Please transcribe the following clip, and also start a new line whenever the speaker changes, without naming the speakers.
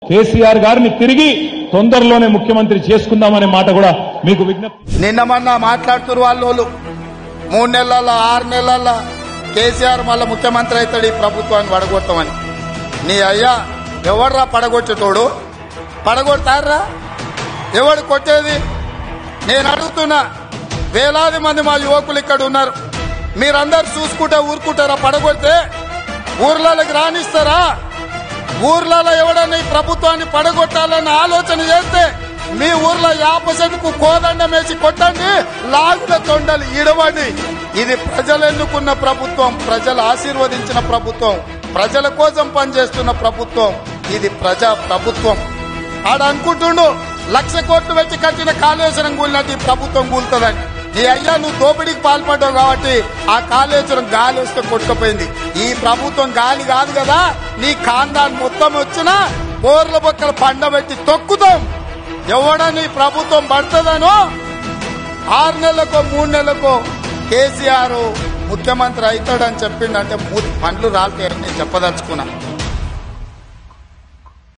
కేసీఆర్ గారిని తిరిగి తొందరలోనే ముఖ్యమంత్రి చేసుకుందామనే మాట కూడా మీకు విజ్ఞప్తి.
నిన్న మొన్న మాట్లాడుతున్నారు వాళ్ళు 3 నెలల 6 నెలల కేసీఆర్ మళ్ళా ముఖ్యమంత్రి అవుతాడు ఈ ప్రభుత్వాన్ని పడగొడతామని. నీ అయ్యా ఎవడ్రా పడగొచ్చేటోడు? పడగొడతారా? ఎవడు కొట్టేది? నేను అడుగుతున్నా. వేలాది మంది మా యువకులు ఇక్కడ ఉన్నారు. మీరందరు చూసుకుంటే ఊరుకుంటారా? పడగొడితే ఊర్లలోకి రాణిస్తారా? ఊర్లలో ఎవడన్నా ఈ ప్రభుత్వాన్ని పడగొట్టాలన్న ఆలోచన చేస్తే మీ ఊర్లో 50% కోదండం వేసి కొట్టండి, లాగుల తొండలు ఇడవండి. ఇది ప్రజలు ఎన్నుకున్న ప్రభుత్వం, ప్రజలు ఆశీర్వదించిన ప్రభుత్వం, ప్రజల కోసం పనిచేస్తున్న ప్రభుత్వం. ఇది ప్రజా ప్రభుత్వం. ఆడ అనుకుంటుండు 1,00,000 కోట్లు పెట్టి కట్టిన కాళేశ్వరం కూలినట్టు ఈ ప్రభుత్వం కూలుతుందని. నీ అయ్యా నువ్వు దోపిడీకి పాల్పడ్డావు కాబట్టి ఆ కాళేశ్వరం గాలి వస్తే కొట్టుకుపోయింది. ఈ ప్రభుత్వం గాలి కాదు కదా. నీ ఖాందాన్ మొత్తం వచ్చినా బోర్ల బొక్కలు పండబెట్టి తొక్కుతాం. ఎవడని ప్రభుత్వం పడుతుందనో 6 నెలలకో 3 నెలలకో కేసీఆర్ ముఖ్యమంత్రి అవుతాడని చెప్పిండంటే పండ్లు రాలితే నేను చెప్పదలుచుకున్నా.